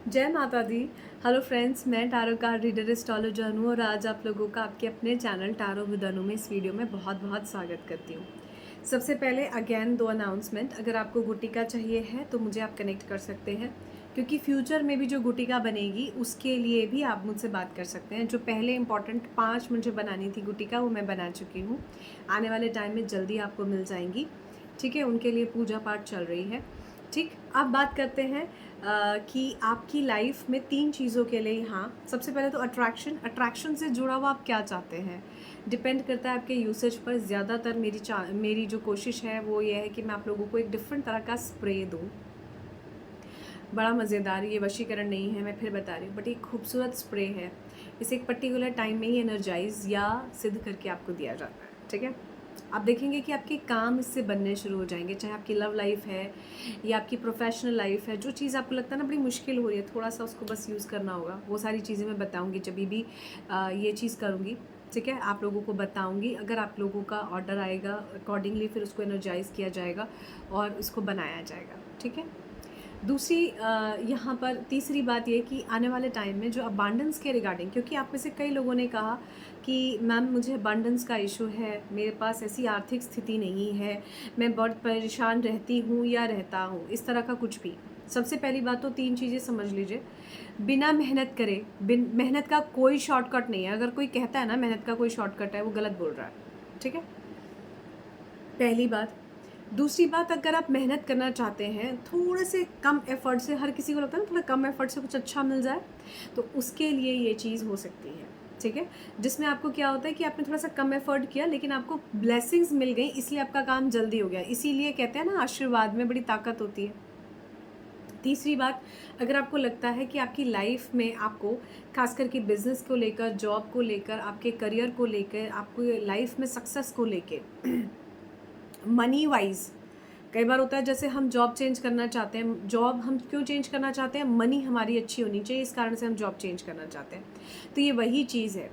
जय माता दी। Hello friends, मैं टारो कार्ड रीडर एस्ट्रोलॉजर हूँ और आज आप लोगों का आपके अपने चैनल टारो विद अनु में इस वीडियो में बहुत बहुत स्वागत करती हूँ। सबसे पहले अगेन दो अनाउंसमेंट। अगर आपको गुटिका चाहिए है तो मुझे आप कनेक्ट कर सकते हैं, क्योंकि फ्यूचर में भी जो गुटिका बनेगी उसके लिए भी आप मुझसे बात कर सकते हैं। जो पहले इंपॉर्टेंट 5 मुझे बनानी थी गुटिका वो मैं बना चुकी हूँ, आने वाले टाइम में जल्दी आपको मिल जाएंगी। ठीक है, उनके लिए पूजा पाठ चल रही है। ठीक, अब बात करते हैं कि आपकी लाइफ में 3 चीज़ों के लिए। हाँ, सबसे पहले तो अट्रैक्शन से जुड़ा हुआ आप क्या चाहते हैं, डिपेंड करता है आपके यूसेज पर। ज़्यादातर मेरी जो कोशिश है वो ये है कि मैं आप लोगों को एक डिफरेंट तरह का स्प्रे दूँ, बड़ा मज़ेदार। ये वशीकरण नहीं है, मैं फिर बता रही हूँ, बट एक खूबसूरत स्प्रे है। इसे एक पर्टिकुलर टाइम में ही एनर्जाइज या सिद्ध करके आपको दिया जाता है। ठीक है, आप देखेंगे कि आपके काम इससे बनने शुरू हो जाएंगे, चाहे आपकी लव लाइफ है या आपकी प्रोफेशनल लाइफ है। जो चीज़ आपको लगता है ना बड़ी मुश्किल हो रही है, थोड़ा सा उसको बस यूज़ करना होगा। वो सारी चीज़ें मैं बताऊँगी जब भी ये चीज़ करूँगी। ठीक है, आप लोगों को बताऊँगी। अगर आप लोगों का ऑर्डर आएगा अकॉर्डिंगली फिर उसको एनर्जाइज किया जाएगा और उसको बनाया जाएगा। ठीक है, दूसरी यहाँ पर तीसरी बात ये कि आने वाले टाइम में जो अबांडेंस के रिगार्डिंग, क्योंकि आप में से कई लोगों ने कहा कि मैम मुझे अबांडेंस का इशू है, मेरे पास ऐसी आर्थिक स्थिति नहीं है, मैं बहुत परेशान रहती हूँ या रहता हूँ, इस तरह का कुछ भी। सबसे पहली बात तो 3 चीज़ें समझ लीजिए। बिना मेहनत करे, मेहनत का कोई शॉर्टकट नहीं है। अगर कोई कहता है ना मेहनत का कोई शॉर्टकट है, वो गलत बोल रहा है। ठीक है, पहली बात। दूसरी बात, अगर आप मेहनत करना चाहते हैं थोड़े से कम एफर्ट से, हर किसी को लगता है ना थोड़ा कम एफर्ट से कुछ अच्छा मिल जाए, तो उसके लिए ये चीज़ हो सकती है। ठीक है, जिसमें आपको क्या होता है कि आपने थोड़ा सा कम एफर्ट किया लेकिन आपको ब्लेसिंग्स मिल गई, इसलिए आपका काम जल्दी हो गया। इसीलिए कहते हैं ना आशीर्वाद में बड़ी ताकत होती है। तीसरी बात, अगर आपको लगता है कि आपकी लाइफ में आपको खास करके बिजनेस को लेकर, जॉब को लेकर, आपके करियर को लेकर, आपको लाइफ में सक्सेस को लेकर, मनी वाइज, कई बार होता है जैसे हम जॉब चेंज करना चाहते हैं। जॉब हम क्यों चेंज करना चाहते हैं? मनी हमारी अच्छी होनी चाहिए, इस कारण से हम जॉब चेंज करना चाहते हैं। तो ये वही चीज़ है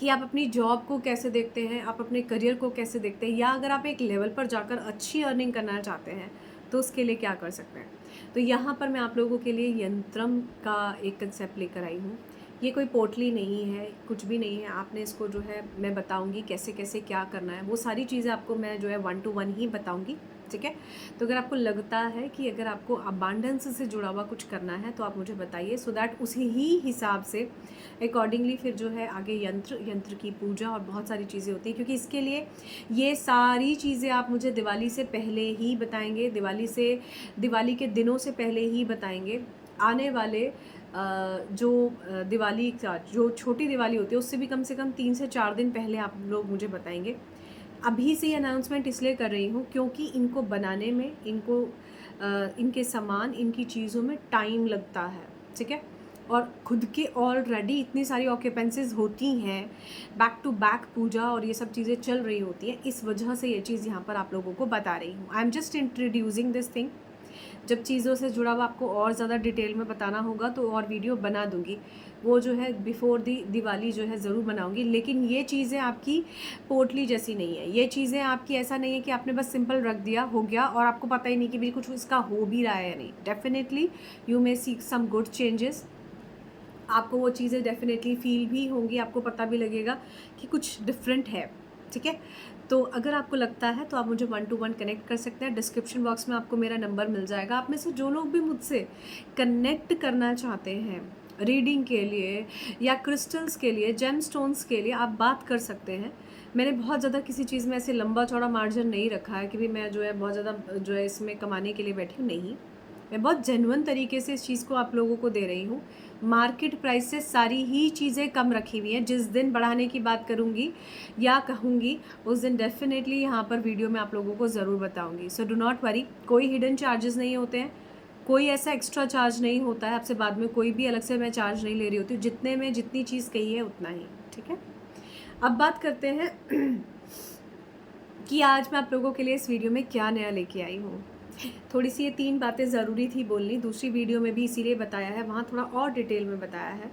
कि आप अपनी जॉब को कैसे देखते हैं, आप अपने करियर को कैसे देखते हैं, या अगर आप एक लेवल पर जाकर अच्छी अर्निंग करना चाहते हैं तो उसके लिए क्या कर सकते हैं। तो यहाँ पर मैं आप लोगों के लिए यंत्रम का एक कंसेप्ट लेकर आई हूँ। ये कोई पोटली नहीं है, कुछ भी नहीं है। आपने इसको जो है मैं बताऊँगी कैसे कैसे क्या करना है, वो सारी चीज़ें आपको मैं जो है 1 to 1 ही बताऊँगी। ठीक है, तो अगर आपको लगता है कि अगर आपको अबांडेंस से जुड़ा हुआ कुछ करना है तो आप मुझे बताइए, सो दैट उसी ही हिसाब से अकॉर्डिंगली फिर जो है आगे यंत्र की पूजा और बहुत सारी चीज़ें होती हैं। क्योंकि इसके लिए ये सारी चीज़ें आप मुझे दिवाली से पहले ही बताएंगे, दिवाली के दिनों से पहले ही बताएंगे। आने वाले दिवाली का जो छोटी दिवाली होती है उससे भी कम से कम 3 से 4 दिन पहले आप लोग मुझे बताएंगे। अभी से ये अनाउंसमेंट इसलिए कर रही हूँ क्योंकि इनको बनाने में, इनके सामान, इनकी चीज़ों में टाइम लगता है। ठीक है, और खुद के ऑलरेडी इतनी सारी ऑक्यूपेंसीज होती हैं, बैक टू बैक पूजा और ये सब चीज़ें चल रही होती हैं। इस वजह से ये चीज़ यहाँ पर आप लोगों को बता रही हूँ। I am just introducing this thing. जब चीज़ों से जुड़ा हुआ आपको और ज़्यादा डिटेल में बताना होगा तो और वीडियो बना दूंगी, वो जो है बिफोर दिवाली जो है ज़रूर बनाऊंगी। लेकिन ये चीज़ें आपकी पोटली जैसी नहीं है। ये चीज़ें आपकी ऐसा नहीं है कि आपने बस सिंपल रख दिया हो गया और आपको पता ही नहीं कि भी कुछ इसका हो भी रहा है या नहीं। Definitely you may see some good changes. आपको वो चीज़ें डेफिनेटली फील भी होंगी, आपको पता भी लगेगा कि कुछ डिफरेंट है। ठीक है, तो अगर आपको लगता है तो आप मुझे 1 to 1 कनेक्ट कर सकते हैं। डिस्क्रिप्शन बॉक्स में आपको मेरा नंबर मिल जाएगा। आप में से जो लोग भी मुझसे कनेक्ट करना चाहते हैं रीडिंग के लिए या क्रिस्टल्स के लिए, जेम स्टोन्स के लिए, आप बात कर सकते हैं। मैंने बहुत ज़्यादा किसी चीज़ में ऐसे लंबा चौड़ा मार्जिन नहीं रखा है कि भी मैं जो है बहुत ज़्यादा जो है इसमें कमाने के लिए बैठी हूँ। नहीं, मैं बहुत जेन्युइन तरीके से इस चीज़ को आप लोगों को दे रही हूँ। मार्केट प्राइस से सारी ही चीज़ें कम रखी हुई हैं। जिस दिन बढ़ाने की बात करूँगी या कहूँगी उस दिन डेफिनेटली यहाँ पर वीडियो में आप लोगों को ज़रूर बताऊँगी। सो डू नॉट वरी, कोई हिडन चार्जेस नहीं होते हैं, कोई ऐसा एक्स्ट्रा चार्ज नहीं होता है। आपसे बाद में कोई भी अलग से मैं चार्ज नहीं ले रही होती हूँ, जितने में जितनी चीज़ कही है उतना ही। ठीक है, अब बात करते हैं कि आज मैं आप लोगों के लिए इस वीडियो में क्या नया लेके आई हूँ। थोड़ी सी ये 3 बातें ज़रूरी थी बोलनी, दूसरी वीडियो में भी इसीलिए बताया है, वहाँ थोड़ा और डिटेल में बताया है,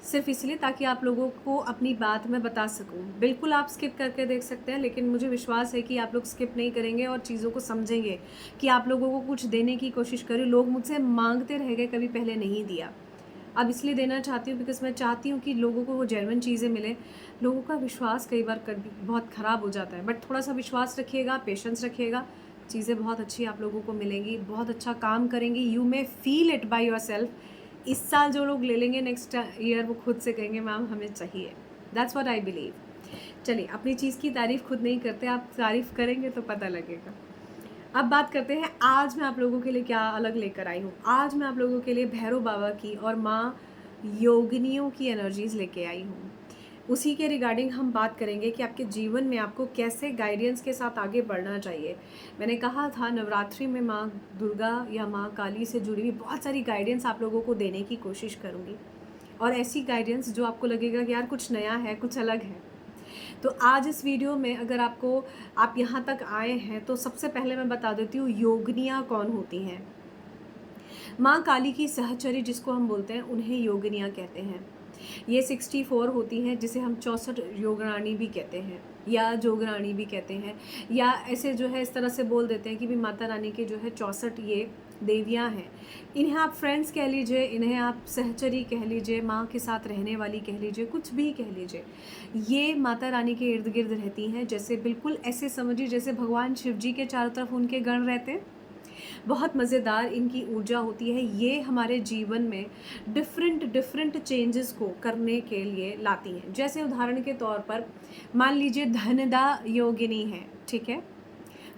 सिर्फ़ इसलिए ताकि आप लोगों को अपनी बात मैं बता सकूँ। बिल्कुल आप स्किप करके देख सकते हैं, लेकिन मुझे विश्वास है कि आप लोग स्किप नहीं करेंगे और चीज़ों को समझेंगे कि आप लोगों को कुछ देने की कोशिश करें। लोग मुझसे माँगते रह गए, कभी पहले नहीं दिया। अब इसलिए देना चाहती हूँ बिकॉज़ मैं चाहती हूँ कि लोगों को वो जेन्युइन चीज़ें मिलें। लोगों का विश्वास कई बार कभी बहुत ख़राब हो जाता है, बट थोड़ा-सा विश्वास रखिएगा, पेशेंस रखिएगा, चीज़ें बहुत अच्छी आप लोगों को मिलेंगी, बहुत अच्छा काम करेंगी। You may feel it by yourself. इस साल जो लोग ले लेंगे नेक्स्ट ईयर वो खुद से कहेंगे मैम हमें चाहिए। That's what I believe. चलिए, अपनी चीज़ की तारीफ़ खुद नहीं करते, आप तारीफ़ करेंगे तो पता लगेगा। अब बात करते हैं आज मैं आप लोगों के लिए क्या अलग लेकर आई हूँ। आज मैं आप लोगों के लिए भैरव बाबा की और माँ योगिनियों की एनर्जीज़ लेके आई हूँ। उसी के रिगार्डिंग हम बात करेंगे कि आपके जीवन में आपको कैसे गाइडेंस के साथ आगे बढ़ना चाहिए। मैंने कहा था नवरात्रि में माँ दुर्गा या माँ काली से जुड़ी हुई बहुत सारी गाइडेंस आप लोगों को देने की कोशिश करूँगी, और ऐसी गाइडेंस जो आपको लगेगा कि यार कुछ नया है, कुछ अलग है। तो आज इस वीडियो में अगर आप यहाँ तक आए हैं तो सबसे पहले मैं बता देती हूँ योगिनियाँ कौन होती हैं। माँ काली की सहचरी जिसको हम बोलते हैं उन्हें योगिनियाँ कहते हैं। ये 64 होती हैं जिसे हम 64 योगरानी भी कहते हैं या जोगरानी भी कहते हैं, या ऐसे जो है इस तरह से बोल देते हैं कि भी माता रानी के जो है 64 ये देवियाँ हैं। इन्हें आप फ्रेंड्स कह लीजिए, इन्हें आप सहचरी कह लीजिए, माँ के साथ रहने वाली कह लीजिए, कुछ भी कह लीजिए। ये माता रानी के इर्द गिर्द रहती हैं, जैसे बिल्कुल ऐसे समझिए जैसे भगवान शिव जी के चारों तरफ उनके गण रहते हैं। बहुत मज़ेदार इनकी ऊर्जा होती है। ये हमारे जीवन में डिफरेंट चेंजेस को करने के लिए लाती हैं। जैसे उदाहरण के तौर पर मान लीजिए धनदा योगिनी है, ठीक है।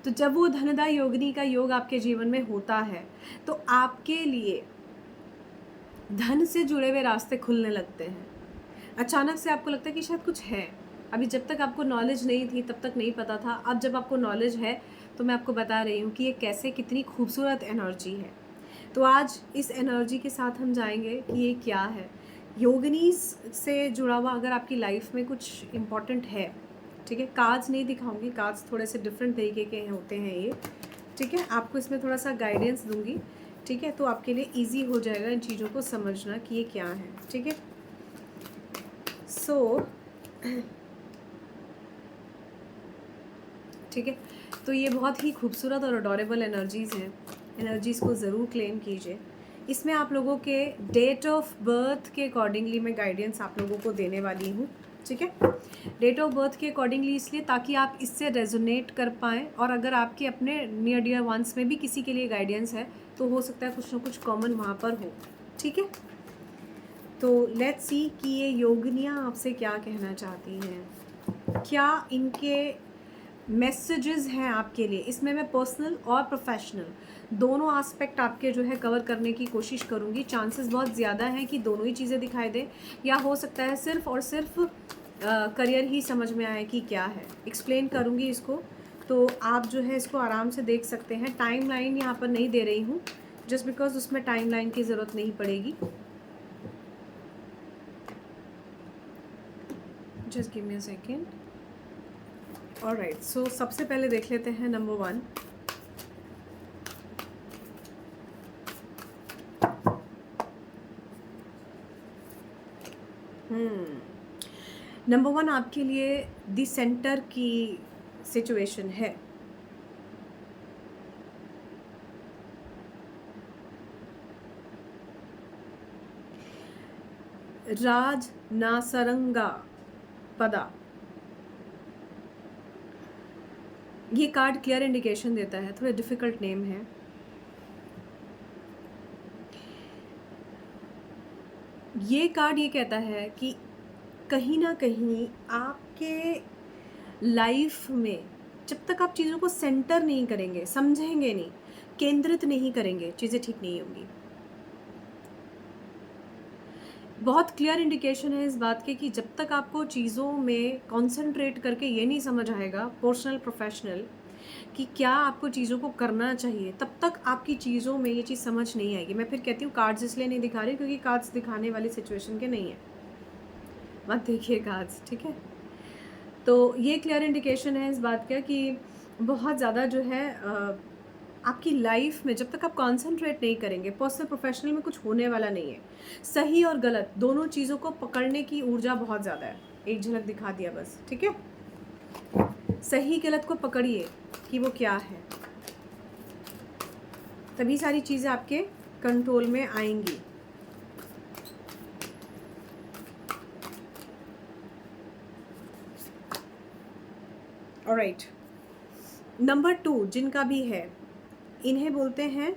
तो जब वो धनदा योगिनी का योग आपके जीवन में होता है तो आपके लिए धन से जुड़े हुए रास्ते खुलने लगते हैं। अचानक से आपको लगता है कि शायद कुछ है। अभी जब तक आपको नॉलेज नहीं थी तब तक नहीं पता था, अब जब आपको नॉलेज है तो मैं आपको बता रही हूँ कि ये कैसे कितनी खूबसूरत एनर्जी है। तो आज इस एनर्जी के साथ हम जाएंगे कि ये क्या है। योगिनी से जुड़ा हुआ अगर आपकी लाइफ में कुछ इम्पॉर्टेंट है, ठीक है। कार्ड्स नहीं दिखाऊंगी, कार्ड्स थोड़े से डिफरेंट तरीके के होते हैं ये, ठीक है। आपको इसमें थोड़ा सा गाइडेंस दूंगी, ठीक है, तो आपके लिए ईजी हो जाएगा इन चीज़ों को समझना कि ये क्या है, ठीक है। सो ठीक है, तो ये बहुत ही खूबसूरत और अडोरेबल एनर्जीज़ हैं। एनर्जीज़ को ज़रूर क्लेम कीजिए। इसमें आप लोगों के डेट ऑफ बर्थ के अकॉर्डिंगली मैं गाइडेंस आप लोगों को देने वाली हूँ, ठीक है। डेट ऑफ बर्थ के अकॉर्डिंगली इसलिए ताकि आप इससे रेजोनेट कर पाएँ, और अगर आपके अपने नियर डियर वंस में भी किसी के लिए गाइडेंस है तो हो सकता है कुछ ना कुछ कॉमन वहाँ पर हो, ठीक है। तो लेट्स सी कि ये योगिनियाँ आपसे क्या कहना चाहती हैं, क्या इनके मैसेजेस हैं आपके लिए। इसमें मैं पर्सनल और प्रोफेशनल दोनों एस्पेक्ट आपके जो है कवर करने की कोशिश करूँगी। चांसेस बहुत ज़्यादा हैं कि दोनों ही चीज़ें दिखाई दें, या हो सकता है सिर्फ और सिर्फ करियर ही समझ में आए कि क्या है। एक्सप्लेन करूँगी इसको, तो आप जो है इसको आराम से देख सकते हैं। टाइमलाइन यहाँ पर नहीं दे रही हूँ जस्ट बिकॉज उसमें टाइमलाइन की ज़रूरत नहीं पड़ेगी। Just give me a second. Alright, so सबसे पहले देख लेते हैं नंबर 1। नंबर 1 आपके लिए द सेंटर की सिचुएशन है। राज नासरंगा पदा। ये कार्ड क्लियर इंडिकेशन देता है, थोड़ा डिफ़िकल्ट नेम है। ये कार्ड ये कहता है कि कहीं ना कहीं आपके लाइफ में जब तक आप चीज़ों को सेंटर नहीं करेंगे, समझेंगे नहीं, केंद्रित नहीं करेंगे, चीज़ें ठीक नहीं होंगी। बहुत क्लियर इंडिकेशन है इस बात के कि जब तक आपको चीज़ों में कंसंट्रेट करके ये नहीं समझ आएगा, पर्सनल प्रोफेशनल, कि क्या आपको चीज़ों को करना चाहिए, तब तक आपकी चीज़ों में ये चीज़ समझ नहीं आएगी। मैं फिर कहती हूँ कार्ड्स इसलिए नहीं दिखा रही क्योंकि कार्ड्स दिखाने वाली सिचुएशन के नहीं है, मत देखिए कार्ड्स, ठीक है। तो ये क्लियर इंडिकेशन है इस बात का कि बहुत ज़्यादा जो है आपकी लाइफ में जब तक आप कॉन्सेंट्रेट नहीं करेंगे, पर्सनल प्रोफेशनल में कुछ होने वाला नहीं है। सही और गलत दोनों चीज़ों को पकड़ने की ऊर्जा बहुत ज़्यादा है। एक झलक दिखा दिया बस, ठीक है। सही गलत को पकड़िए कि वो क्या है, तभी सारी चीज़ें आपके कंट्रोल में आएंगी। ऑलराइट, नंबर 2 जिनका भी है, इन्हें बोलते हैं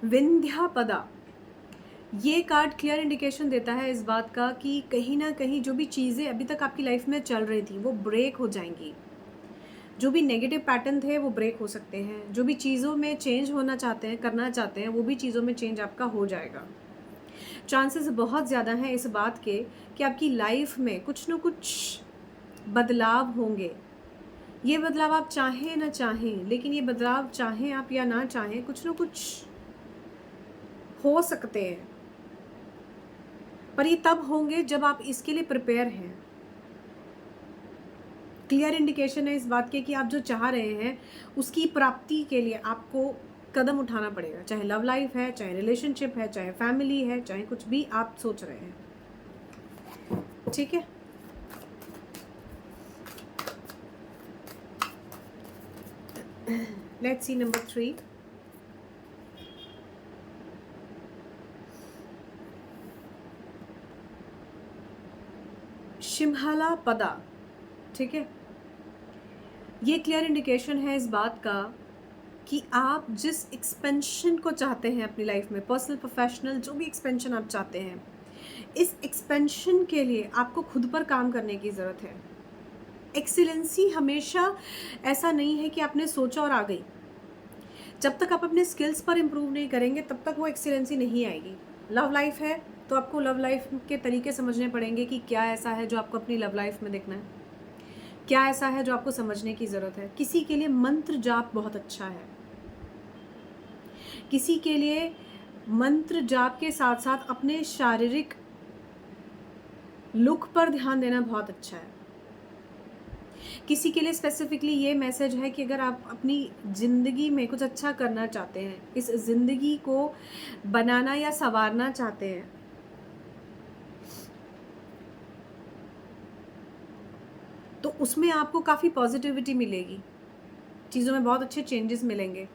विंध्यापदा। ये कार्ड क्लियर इंडिकेशन देता है इस बात का कि कहीं ना कहीं जो भी चीज़ें अभी तक आपकी लाइफ में चल रही थी वो ब्रेक हो जाएंगी। जो भी नेगेटिव पैटर्न थे वो ब्रेक हो सकते हैं। जो भी चीज़ों में चेंज होना चाहते हैं, करना चाहते हैं, वो भी चीज़ों में चेंज आपका हो जाएगा। चांसेस बहुत ज़्यादा हैं इस बात के कि आपकी लाइफ में कुछ ना कुछ बदलाव होंगे। ये बदलाव आप चाहें ना चाहें, लेकिन ये बदलाव चाहें आप या ना चाहें, कुछ ना कुछ हो सकते हैं। पर ये तब होंगे जब आप इसके लिए प्रिपेयर हैं। क्लियर इंडिकेशन है इस बात के कि आप जो चाह रहे हैं उसकी प्राप्ति के लिए आपको कदम उठाना पड़ेगा। चाहे लव लाइफ है, चाहे रिलेशनशिप है, चाहे फैमिली है, चाहे कुछ भी आप सोच रहे हैं, ठीक है। Let's see number 3। शिम्हाला पदा, ठीक है। ये क्लियर इंडिकेशन है इस बात का कि आप जिस एक्सपेंशन को चाहते हैं अपनी लाइफ में, पर्सनल प्रोफेशनल जो भी एक्सपेंशन आप चाहते हैं, इस एक्सपेंशन के लिए आपको खुद पर काम करने की ज़रूरत है। एक्सीलेंसी हमेशा ऐसा नहीं है कि आपने सोचा और आ गई। जब तक आप अपने स्किल्स पर इम्प्रूव नहीं करेंगे तब तक वो एक्सीलेंसी नहीं आएगी। लव लाइफ है तो आपको लव लाइफ के तरीके समझने पड़ेंगे कि क्या ऐसा है जो आपको अपनी लव लाइफ में देखना है, क्या ऐसा है जो आपको समझने की ज़रूरत है। किसी के लिए मंत्र जाप बहुत अच्छा है, किसी के लिए मंत्र जाप के साथ साथ अपने शारीरिक लुक पर ध्यान देना बहुत अच्छा है। किसी के लिए स्पेसिफिकली ये मैसेज है कि अगर आप अपनी ज़िंदगी में कुछ अच्छा करना चाहते हैं, इस ज़िंदगी को बनाना या संवारना चाहते हैं, तो उसमें आपको काफ़ी पॉजिटिविटी मिलेगी, चीज़ों में बहुत अच्छे चेंजेस मिलेंगे।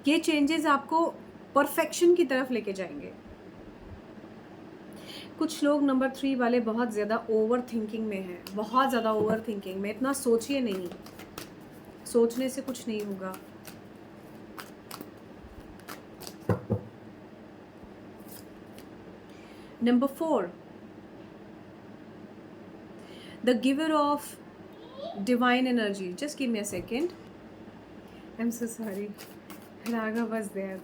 ये चेंजेस आपको परफेक्शन की तरफ लेके जाएंगे। कुछ लोग नंबर 3 वाले बहुत ज़्यादा ओवर थिंकिंग में हैं, बहुत ज़्यादा ओवर थिंकिंग में। इतना सोचिए नहीं, सोचने से कुछ नहीं होगा। Number 4, the giver of divine energy. Just give me a second, I am so sorry, Raga was there.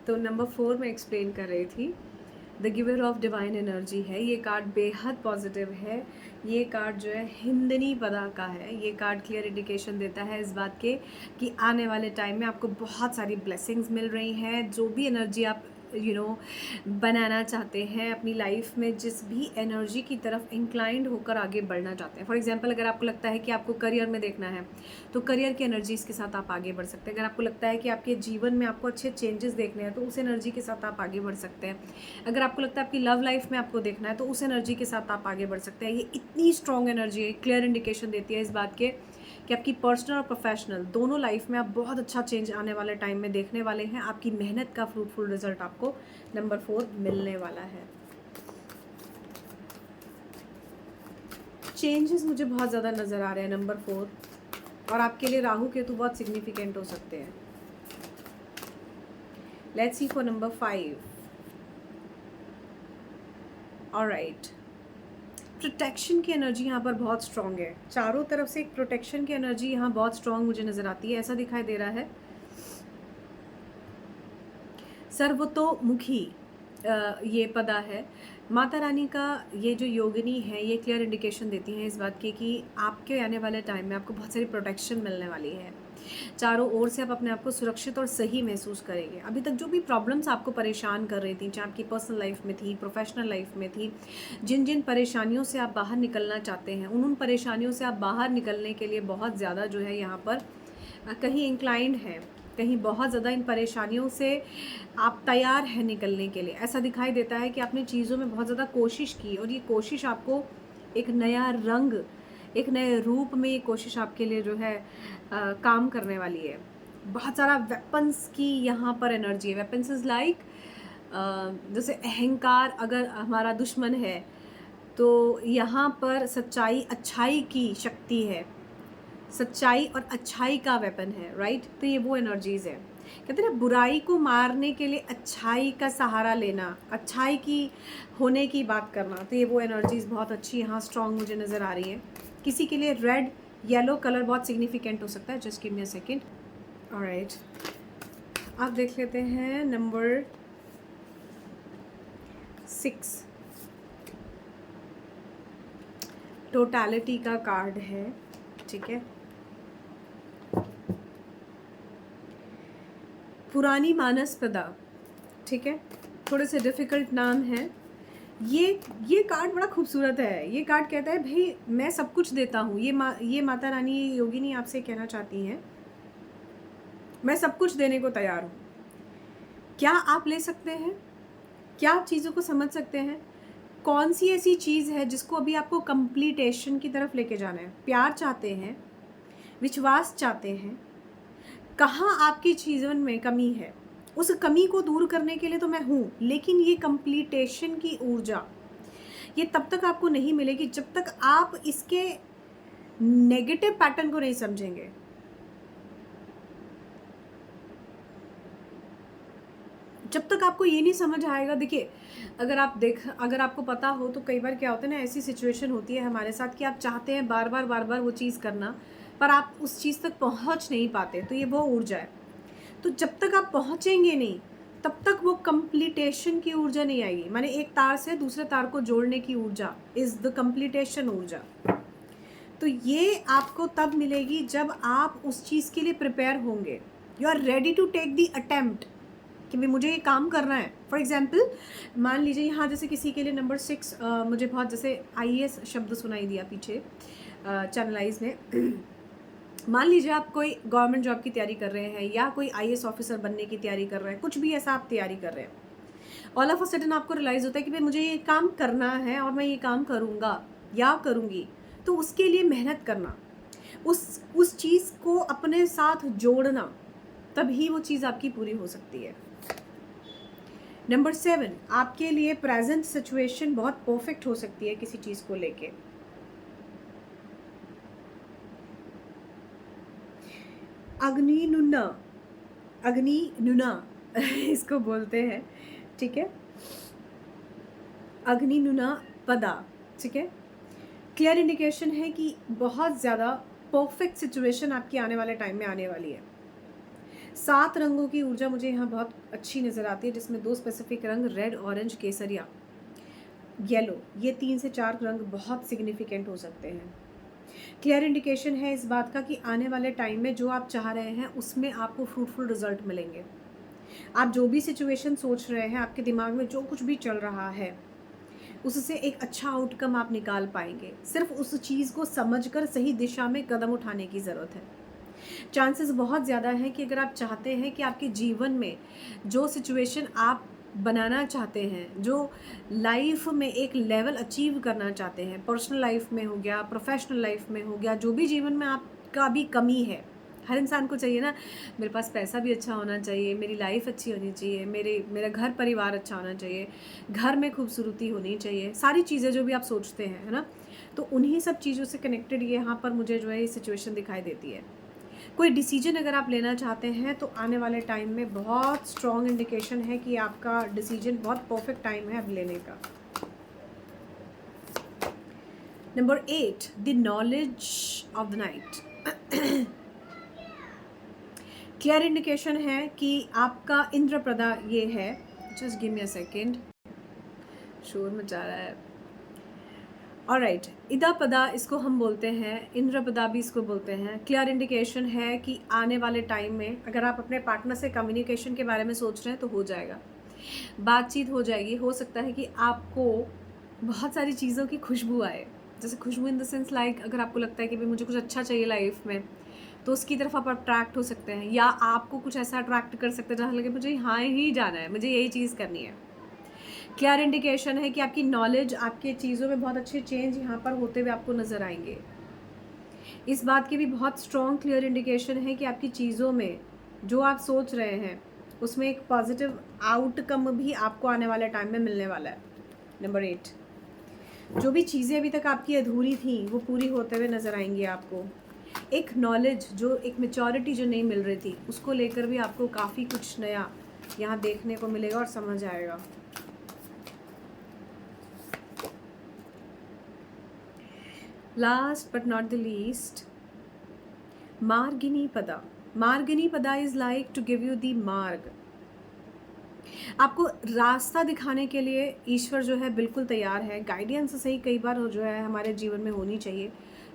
तो नंबर 4 में एक्सप्लेन कर रही थी, the giver of divine energy है। ये कार्ड बेहद पॉजिटिव है। ये कार्ड जो है हिंदनी पदा का है। ये कार्ड क्लियर इंडिकेशन देता है इस बात के कि आने वाले टाइम में आपको बहुत सारी ब्लेसिंग्स मिल रही हैं। जो भी एनर्जी आप बनाना चाहते हैं अपनी लाइफ में, जिस भी एनर्जी की तरफ इंक्लाइंड होकर आगे बढ़ना चाहते हैं। फॉर एग्जांपल, अगर आपको लगता है कि आपको करियर में देखना है तो करियर की एनर्जीज़ के साथ आप आगे बढ़ सकते हैं। अगर आपको लगता है कि आपके जीवन में आपको अच्छे चेंजेस देखने हैं तो उस एनर्जी के साथ आप आगे बढ़ सकते हैं। अगर आपको लगता है आपकी लव लाइफ में आपको देखना है तो उस एनर्जी के साथ आप आगे बढ़ सकते हैं। ये इतनी स्ट्रॉन्ग एनर्जी है, क्लियर इंडिकेशन देती है इस बात के कि आपकी पर्सनल और प्रोफेशनल दोनों लाइफ में आप बहुत अच्छा चेंज आने वाले टाइम में देखने वाले हैं। आपकी मेहनत का फ्रूटफुल रिजल्ट आपको नंबर 4 मिलने वाला है। चेंजेस मुझे बहुत ज़्यादा नज़र आ रहे हैं नंबर 4, और आपके लिए राहु केतु बहुत सिग्निफिकेंट हो सकते हैं। Let's see for number 5। Alright, protection की एनर्जी यहाँ पर बहुत स्ट्रॉन्ग है। चारों तरफ से एक प्रोटेक्शन की एनर्जी यहाँ बहुत स्ट्रॉन्ग मुझे नज़र आती है। ऐसा दिखाई दे रहा है सर्वतोमुखी ये पदा है। माता रानी का ये जो योगिनी है, ये क्लियर इंडिकेशन देती हैं इस बात की कि आपके आने वाले टाइम में आपको बहुत सारी प्रोटेक्शन मिलने वाली है। चारों ओर से आप अपने आप को सुरक्षित और सही महसूस करेंगे। अभी तक जो भी प्रॉब्लम्स आपको परेशान कर रही थी, चाहे आपकी पर्सनल लाइफ में थी, प्रोफेशनल लाइफ में थी, जिन जिन परेशानियों से आप बाहर निकलना चाहते हैं, उन परेशानियों से आप बाहर निकलने के लिए बहुत ज़्यादा जो है यहाँ पर कहीं इंक्लाइंड है, कहीं बहुत ज़्यादा इन परेशानियों से आप तैयार हैं निकलने के लिए। ऐसा दिखाई देता है कि आपने चीज़ों में बहुत ज़्यादा कोशिश की और ये कोशिश आपको एक नया रंग, एक नए रूप में ये कोशिश आपके लिए जो है काम करने वाली है। बहुत सारा वेपन्स की यहाँ पर एनर्जी है। वेपन्स इज़ लाइक जैसे अहंकार अगर हमारा दुश्मन है तो यहाँ पर सच्चाई अच्छाई की शक्ति है, सच्चाई और अच्छाई का वेपन है, राइट। तो ये वो एनर्जीज़ है। कहते हैं ना, बुराई को मारने के लिए अच्छाई का सहारा लेना, अच्छाई की होने की बात करना। तो ये वो एनर्जीज़ बहुत अच्छी यहाँ स्ट्रॉन्ग मुझे नज़र आ रही है। किसी के लिए रेड येलो कलर बहुत सिग्निफिकेंट हो सकता है। Just give me a second. Alright, आप देख लेते हैं नंबर 6, टोटैलिटी का कार्ड है, ठीक है। पुरानी मानसपदा, ठीक है, थोड़े से डिफ़िकल्ट नाम है। ये कार्ड बड़ा खूबसूरत है। ये कार्ड कहता है भाई मैं सब कुछ देता हूँ। ये माता रानी, ये योगिनी आपसे कहना चाहती हैं, मैं सब कुछ देने को तैयार हूँ। क्या आप ले सकते हैं? क्या आप चीज़ों को समझ सकते हैं? कौन सी ऐसी चीज़ है जिसको अभी आपको कंप्लीटेशन की तरफ लेके जाना है? प्यार चाहते हैं, विश्वास चाहते हैं, कहाँ आपकी जीवन में कमी है, उस कमी को दूर करने के लिए तो मैं हूँ, लेकिन ये कंप्लीटेशन की ऊर्जा ये तब तक आपको नहीं मिलेगी जब तक आप इसके नेगेटिव पैटर्न को नहीं समझेंगे। जब तक आपको ये नहीं समझ आएगा, देखिए अगर आपको पता हो तो कई बार क्या होता है ना, ऐसी सिचुएशन होती है हमारे साथ कि आप चाहते हैं बार बार वो चीज़ करना, पर आप उस चीज़ तक पहुंच नहीं पाते। तो ये वो ऊर्जा है। तो जब तक आप पहुंचेंगे नहीं तब तक वो कंप्लीटेशन की ऊर्जा नहीं आएगी। माने एक तार से दूसरे तार को जोड़ने की ऊर्जा इज़ द कंप्लीटेशन ऊर्जा। तो ये आपको तब मिलेगी जब आप उस चीज़ के लिए प्रिपेयर होंगे। You are ready to take the attempt कि भाई मुझे ये काम करना है। फॉर एग्जाम्पल मान लीजिए यहाँ जैसे किसी के लिए नंबर 6 मुझे बहुत जैसे IAS शब्द सुनाई दिया पीछे चैनलाइज में। मान लीजिए आप कोई गवर्नमेंट जॉब की तैयारी कर रहे हैं या कोई IAS ऑफिसर बनने की तैयारी कर रहे हैं, कुछ भी ऐसा आप तैयारी कर रहे हैं। ऑल ऑफ अ सडन आपको रियलाइज़ होता है कि भाई मुझे ये काम करना है और मैं ये काम करूँगा या करूँगी। तो उसके लिए मेहनत करना, उस चीज़ को अपने साथ जोड़ना, तभी वो चीज़ आपकी पूरी हो सकती है। नंबर 7, आपके लिए प्रेजेंट सिचुएशन बहुत परफेक्ट हो सकती है किसी चीज़ को लेके। अग्नि नुना इसको बोलते हैं, ठीक है, अग्नि नुना पदा, ठीक है। क्लियर इंडिकेशन है कि बहुत ज़्यादा परफेक्ट सिचुएशन आपकी आने वाले टाइम में आने वाली है। 7 रंगों की ऊर्जा मुझे यहाँ बहुत अच्छी नज़र आती है, जिसमें 2 स्पेसिफिक रंग रेड, ऑरेंज, केसरिया, येलो, ये 3 से 4 रंग बहुत सिग्निफिकेंट हो सकते हैं। क्लियर इंडिकेशन है इस बात का कि आने वाले टाइम में जो आप चाह रहे हैं उसमें आपको फ्रूटफुल रिजल्ट मिलेंगे। आप जो भी सिचुएशन सोच रहे हैं, आपके दिमाग में जो कुछ भी चल रहा है, उससे एक अच्छा आउटकम आप निकाल पाएंगे। सिर्फ उस चीज़ को समझकर सही दिशा में कदम उठाने की ज़रूरत है। चांसेस बहुत ज़्यादा है कि अगर आप चाहते हैं कि आपके जीवन में जो सिचुएशन आप बनाना चाहते हैं, जो लाइफ में एक लेवल अचीव करना चाहते हैं, पर्सनल लाइफ में हो गया, प्रोफेशनल लाइफ में हो गया, जो भी जीवन में आपका भी कमी है, हर इंसान को चाहिए ना, मेरे पास पैसा भी अच्छा होना चाहिए, मेरी लाइफ अच्छी होनी चाहिए, मेरा घर परिवार अच्छा होना चाहिए, घर में खूबसूरती होनी चाहिए, सारी चीज़ें जो भी आप सोचते हैं, है ना। तो उन्हीं सब चीज़ों से कनेक्टेड ये यहाँ पर मुझे जो है ये सिचुएशन दिखाई देती है। कोई डिसीजन अगर आप लेना चाहते हैं तो आने वाले टाइम में बहुत स्ट्रॉन्ग इंडिकेशन है कि आपका डिसीजन बहुत परफेक्ट टाइम है अब लेने का। Number 8, the knowledge of the night. Clear indication है कि आपका इंद्रप्रदा ये है। Just give me a second, शोर मचा रहा है। ऑलराइट, इदा पदा इसको हम बोलते हैं, इंद्र पदा भी इसको बोलते हैं। क्लियर इंडिकेशन है कि आने वाले टाइम में अगर आप अपने पार्टनर से कम्युनिकेशन के बारे में सोच रहे हैं तो हो जाएगा, बातचीत हो जाएगी। हो सकता है कि आपको बहुत सारी चीज़ों की खुशबू आए, जैसे खुशबू इन द सेंस लाइक अगर आपको लगता है कि भाई मुझे कुछ अच्छा चाहिए लाइफ में, तो उसकी तरफ आप अट्रैक्ट हो सकते हैं, या आपको कुछ ऐसा अट्रैक्ट कर सकते हैं जहाँ लगे मुझे यहाँ ही जाना है, मुझे यही चीज़ करनी है। क्लियर इंडिकेशन है कि आपकी नॉलेज, आपके चीज़ों में बहुत अच्छे चेंज यहाँ पर होते हुए आपको नज़र आएंगे। इस बात की भी बहुत स्ट्रॉन्ग क्लियर इंडिकेशन है कि आपकी चीज़ों में जो आप सोच रहे हैं उसमें एक पॉजिटिव आउटकम भी आपको आने वाले टाइम में मिलने वाला है। नंबर 8, जो भी चीज़ें अभी तक आपकी अधूरी थी वो पूरी होते हुए नज़र आएंगी आपको। एक नॉलेज, जो एक मेचोरिटी जो नहीं मिल रही थी, उसको लेकर भी आपको काफ़ी कुछ नया यहाँ देखने को मिलेगा और समझ आएगा। Last but not the least, मार्गिनी पदा। मार्गिनी पदा is like to give you the मार्ग। आपको रास्ता दिखाने के लिए ईश्वर जो है बिल्कुल तैयार है। गाइडेंस सही कई बार जो है हमारे जीवन में होनी चाहिए,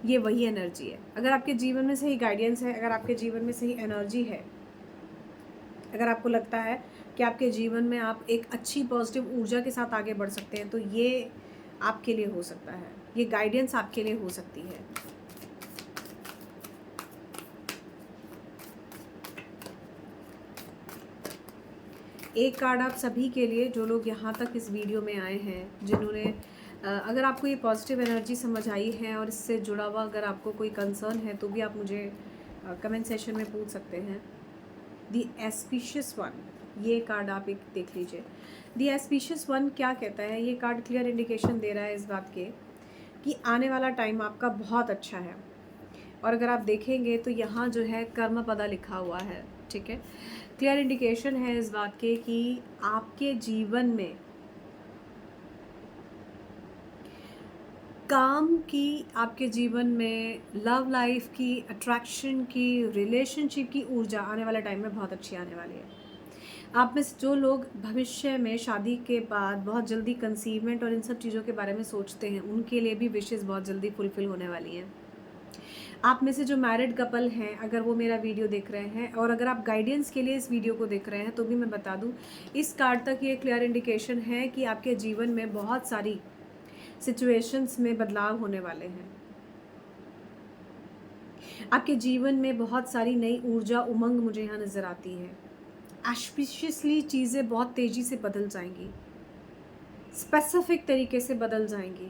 ये वही एनर्जी है। अगर आपके जीवन में सही गाइडेंस है, अगर आपके जीवन में सही एनर्जी है, अगर आपको लगता है कि आपके जीवन में आप एक अच्छी पॉजिटिव ऊर्जा के साथ आगे बढ़ सकते हैं, तो ये आपके लिए हो सकता है, ये गाइडेंस आपके लिए हो सकती है। एक कार्ड आप सभी के लिए, जो लोग यहाँ तक इस वीडियो में आए हैं, जिन्होंने अगर आपको ये पॉजिटिव एनर्जी समझ आई है और इससे जुड़ा हुआ अगर आपको कोई कंसर्न है तो भी आप मुझे कमेंट सेशन में पूछ सकते हैं। दी एस्पिशियस वन, ये कार्ड आप एक देख लीजिए। दी एस्पिशियस वन क्या कहता है? ये कार्ड क्लियर इंडिकेशन दे रहा है इस बात के कि आने वाला टाइम आपका बहुत अच्छा है। और अगर आप देखेंगे तो यहाँ जो है कर्म पदा लिखा हुआ है, ठीक है। क्लियर इंडिकेशन है इस बात के कि आपके जीवन में काम की, आपके जीवन में लव लाइफ की, अट्रैक्शन की, रिलेशनशिप की ऊर्जा आने वाले टाइम में बहुत अच्छी आने वाली है। आप में से जो लोग भविष्य में शादी के बाद बहुत जल्दी कंसीवमेंट और इन सब चीज़ों के बारे में सोचते हैं, उनके लिए भी विशेज़ बहुत जल्दी फुलफिल होने वाली हैं। आप में से जो मैरिड कपल हैं, अगर वो मेरा वीडियो देख रहे हैं और अगर आप गाइडेंस के लिए इस वीडियो को देख रहे हैं, तो भी मैं बता दूं, इस कार्ड तक ये क्लियर इंडिकेशन है कि आपके जीवन में बहुत सारी सिचुएशंस में बदलाव होने वाले हैं। आपके जीवन में बहुत सारी नई ऊर्जा, उमंग मुझे यहाँ नज़र आती है। ऑस्पिशियसली चीज़ें बहुत तेज़ी से बदल जाएंगी, स्पेसिफिक तरीके से बदल जाएंगी,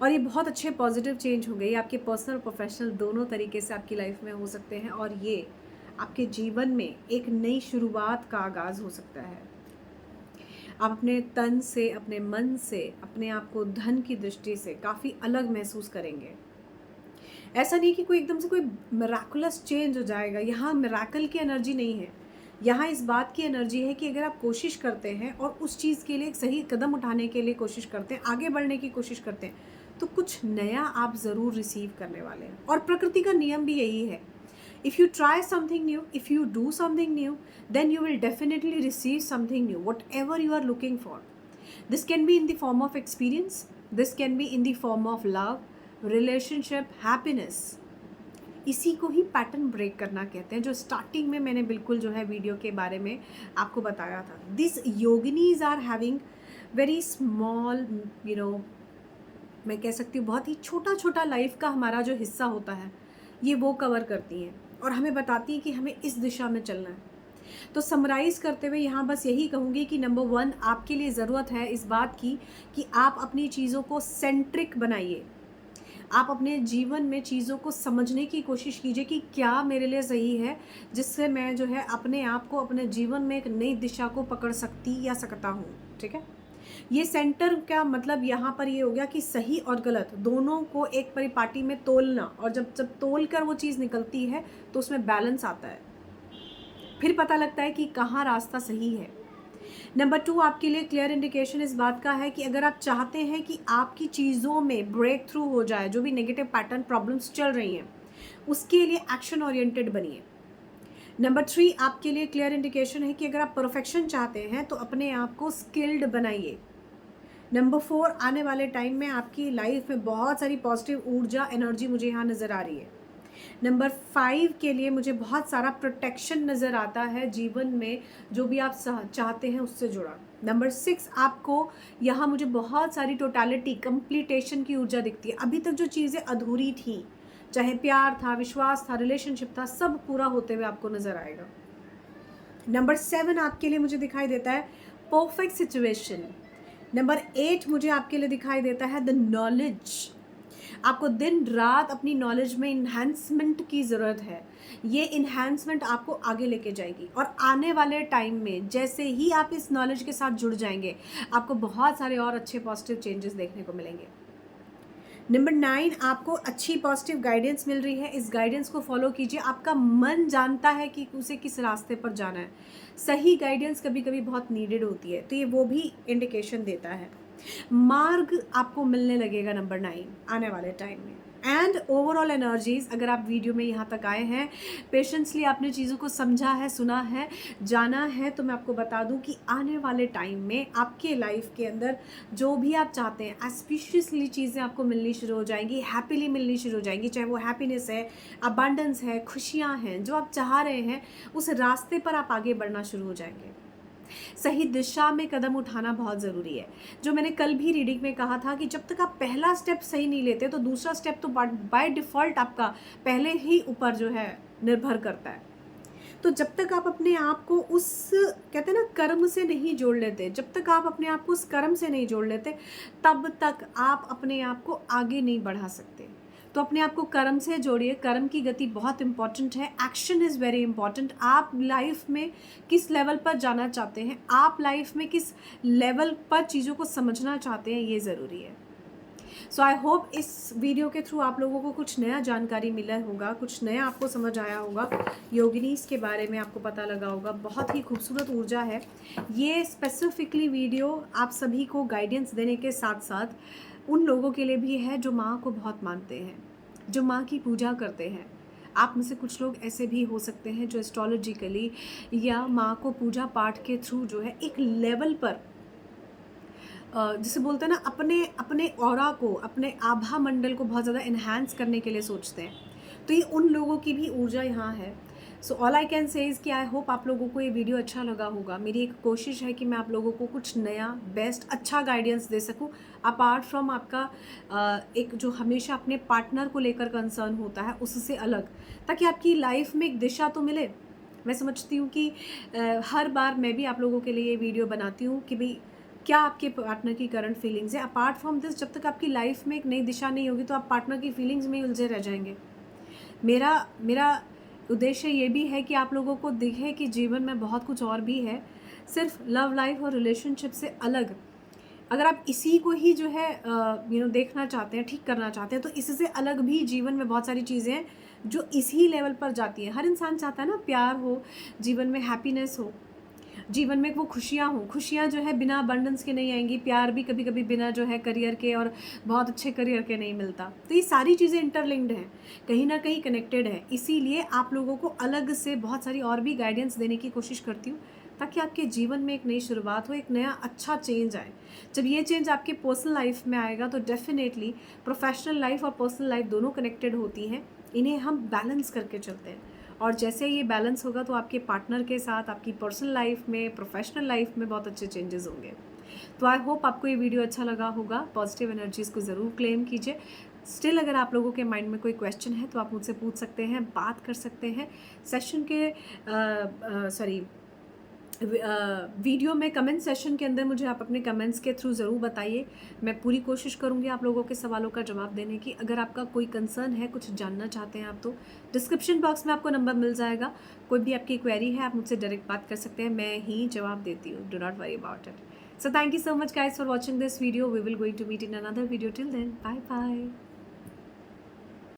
और ये बहुत अच्छे पॉजिटिव चेंज होंगे। ये आपके पर्सनल प्रोफेशनल दोनों तरीके से आपकी लाइफ में हो सकते हैं, और ये आपके जीवन में एक नई शुरुआत का आगाज़ हो सकता है। आप अपने तन से, अपने मन से, अपने आप को धन की दृष्टि से काफ़ी अलग महसूस करेंगे। ऐसा नहीं कि कोई एकदम से कोई मिराकुलस चेंज हो जाएगा। यहाँ मिराकल की एनर्जी नहीं है, यहाँ इस बात की एनर्जी है कि अगर आप कोशिश करते हैं और उस चीज़ के लिए एक सही कदम उठाने के लिए कोशिश करते हैं, आगे बढ़ने की कोशिश करते हैं, तो कुछ नया आप ज़रूर रिसीव करने वाले हैं। और प्रकृति का नियम भी यही है, if you try something new, if you do something new, then you will definitely receive something new, whatever you are looking for. This can be in the form of experience, this can be in the form of love, relationship, happiness. इसी को ही pattern break करना कहते हैं, जो starting में मैंने बिल्कुल जो है वीडियो के बारे में आपको बताया था। This yoginis are having very small, मैं कह सकती हूँ बहुत ही छोटा छोटा लाइफ का हमारा जो हिस्सा होता है, ये वो कवर करती हैं और हमें बताती हैं कि हमें इस दिशा में चलना है। तो समराइज़ करते हुए यहाँ बस यही कहूँगी कि नंबर 1, आपके लिए ज़रूरत है इस बात की कि आप अपनी चीज़ों को सेंट्रिक बनाइए। आप अपने जीवन में चीज़ों को समझने की कोशिश कीजिए कि क्या मेरे लिए सही है, जिससे मैं जो है अपने आप को, अपने जीवन में एक नई दिशा को पकड़ सकती या सकता हूँ, ठीक है। ये सेंटर का मतलब यहाँ पर ये हो गया कि सही और गलत दोनों को एक परिपाटी में तोलना, और जब तोल कर वो चीज़ निकलती है तो उसमें बैलेंस आता है, फिर पता लगता है कि कहाँ रास्ता सही है। नंबर 2, आपके लिए क्लियर इंडिकेशन इस बात का है कि अगर आप चाहते हैं कि आपकी चीज़ों में ब्रेक थ्रू हो जाए, जो भी नेगेटिव पैटर्न प्रॉब्लम्स चल रही हैं, उसके लिए एक्शन ओरिएंटेड बनिए। नंबर 3, आपके लिए क्लियर इंडिकेशन है कि अगर आप परफेक्शन चाहते हैं तो अपने आप को स्किल्ड बनाइए, नंबर 4, आने वाले टाइम में आपकी लाइफ में बहुत सारी पॉजिटिव ऊर्जा, एनर्जी मुझे यहाँ नज़र आ रही है। नंबर 5 के लिए मुझे बहुत सारा प्रोटेक्शन नज़र आता है जीवन में, जो भी आप चाहते हैं उससे जुड़ा। नंबर 6, आपको यहाँ मुझे बहुत सारी टोटलिटी, कंप्लीटेशन की ऊर्जा दिखती है। अभी तक जो चीज़ें अधूरी थी, चाहे प्यार था, विश्वास था, रिलेशनशिप था, सब पूरा होते हुए आपको नज़र आएगा। नंबर 7 आपके लिए मुझे दिखाई देता है परफेक्ट सिचुएशन। नंबर 8 मुझे आपके लिए दिखाई देता है द नॉलेज। आपको दिन रात अपनी नॉलेज में इन्हांसमेंट की ज़रूरत है। ये इन्हांसमेंट आपको आगे लेके जाएगी, और आने वाले टाइम में जैसे ही आप इस नॉलेज के साथ जुड़ जाएंगे, आपको बहुत सारे और अच्छे पॉजिटिव चेंजेस देखने को मिलेंगे। नंबर 9, आपको अच्छी पॉजिटिव गाइडेंस मिल रही है। इस गाइडेंस को फॉलो कीजिए। आपका मन जानता है कि उसे किस रास्ते पर जाना है। सही गाइडेंस कभी कभी बहुत नीडेड होती है, तो ये वो भी इंडिकेशन देता है। मार्ग आपको मिलने लगेगा नंबर 9 आने वाले टाइम में। एंड ओवरऑल एनर्जीज, अगर आप वीडियो में यहाँ तक आए हैं, पेशेंसली आपने चीज़ों को समझा है, सुना है, जाना है, तो मैं आपको बता दूं कि आने वाले टाइम में आपके लाइफ के अंदर जो भी आप चाहते हैं, एस्पिशियसली चीज़ें आपको मिलनी शुरू हो जाएंगी, हैप्पीली मिलनी शुरू हो जाएंगी। चाहे वो हैप्पीनेस है, अबंडेंस है, खुशियाँ हैं, जो आप चाह रहे हैं, उस रास्ते पर आप आगे बढ़ना शुरू हो जाएंगे। सही दिशा में कदम उठाना बहुत ज़रूरी है। जो मैंने कल भी रीडिंग में कहा था कि जब तक आप पहला स्टेप सही नहीं लेते, तो दूसरा स्टेप तो बाय डिफ़ॉल्ट आपका पहले ही ऊपर जो है निर्भर करता है। तो जब तक आप अपने आप को उस, कहते हैं ना, कर्म से नहीं जोड़ लेते, जब तक आप अपने आप को उस कर्म से नहीं जोड़ लेते, तब तक आप अपने आप को आगे नहीं बढ़ा सकते। तो अपने आप को कर्म से जोड़िए। कर्म की गति बहुत इंपॉर्टेंट है। Action is very important. आप लाइफ में किस लेवल पर जाना चाहते हैं, आप लाइफ में किस लेवल पर चीज़ों को समझना चाहते हैं, ये ज़रूरी है। सो आई होप इस वीडियो के थ्रू आप लोगों को कुछ नया जानकारी मिला होगा, कुछ नया आपको समझ आया होगा, योगिनीस के बारे में आपको पता लगा होगा। बहुत ही खूबसूरत ऊर्जा है ये। स्पेसिफिकली वीडियो आप सभी को गाइडेंस देने के साथ साथ उन लोगों के लिए भी है जो माँ को बहुत मानते हैं, जो माँ की पूजा करते हैं। आप में से कुछ लोग ऐसे भी हो सकते हैं जो एस्ट्रोलॉजिकली या माँ को पूजा पाठ के थ्रू जो है एक लेवल पर, जिसे बोलते हैं ना, अपने अपने ऑरा को, अपने आभा मंडल को बहुत ज़्यादा इन्हांस करने के लिए सोचते हैं। तो ये उन लोगों की भी ऊर्जा यहाँ है। So all I can say is कि आई होप आप लोगों को ये वीडियो अच्छा लगा होगा। मेरी एक कोशिश है कि मैं आप लोगों को कुछ नया, बेस्ट, अच्छा गाइडेंस दे सकूं, अपार्ट फ्रॉम आपका एक जो हमेशा अपने पार्टनर को लेकर कंसर्न होता है उससे अलग, ताकि आपकी लाइफ में एक दिशा तो मिले। मैं समझती हूँ कि हर बार मैं भी आप लोगों के लिए ये वीडियो बनाती हूँ कि भाई क्या आपके पार्टनर की करंट फीलिंग्स है। अपार्ट फ्रॉम दिस, जब तक आपकी लाइफ में एक नई दिशा नहीं होगी, तो आप पार्टनर की फीलिंग्स में ही उलझे रह जाएंगे। मेरा उद्देश्य ये भी है कि आप लोगों को दिखे कि जीवन में बहुत कुछ और भी है, सिर्फ लव लाइफ और रिलेशनशिप से अलग। अगर आप इसी को ही जो है देखना चाहते हैं, ठीक करना चाहते हैं, तो इससे अलग भी जीवन में बहुत सारी चीज़ें हैं जो इसी लेवल पर जाती हैं। हर इंसान चाहता है ना, प्यार हो, जीवन में हैप्पीनेस हो, जीवन में वो खुशियाँ हों। खुशियाँ जो है बिना अबंडेंस के नहीं आएंगी। प्यार भी कभी कभी बिना जो है करियर के, और बहुत अच्छे करियर के, नहीं मिलता। तो ये सारी चीज़ें इंटरलिंक्ड हैं, कहीं ना कहीं कनेक्टेड है। इसीलिए आप लोगों को अलग से बहुत सारी और भी गाइडेंस देने की कोशिश करती हूँ, ताकि आपके जीवन में एक नई शुरुआत हो, एक नया अच्छा चेंज आए। जब ये चेंज आपके पर्सनल लाइफ में आएगा, तो डेफिनेटली प्रोफेशनल लाइफ और पर्सनल लाइफ दोनों कनेक्टेड होती हैं। इन्हें हम बैलेंस करके चलते हैं, और जैसे ये बैलेंस होगा, तो आपके पार्टनर के साथ आपकी पर्सनल लाइफ में, प्रोफेशनल लाइफ में बहुत अच्छे चेंजेस होंगे। तो आई होप आपको ये वीडियो अच्छा लगा होगा। पॉजिटिव एनर्जीज़ को ज़रूर क्लेम कीजिए। स्टिल अगर आप लोगों के माइंड में कोई क्वेश्चन है, तो आप मुझसे पूछ सकते हैं, बात कर सकते हैं। सेशन के वीडियो में कमेंट सेशन के अंदर मुझे आप अपने कमेंट्स के थ्रू ज़रूर बताइए। मैं पूरी कोशिश करूँगी आप लोगों के सवालों का जवाब देने की। अगर आपका कोई कंसर्न है, कुछ जानना चाहते हैं आप, तो डिस्क्रिप्शन बॉक्स में आपको नंबर मिल जाएगा। कोई भी आपकी क्वेरी है, आप मुझसे डायरेक्ट बात कर सकते हैं, मैं ही जवाब देती हूँ। Do not worry about it. So thank you so much guys for watching this video. We will going to meet in another video. Till then, bye bye.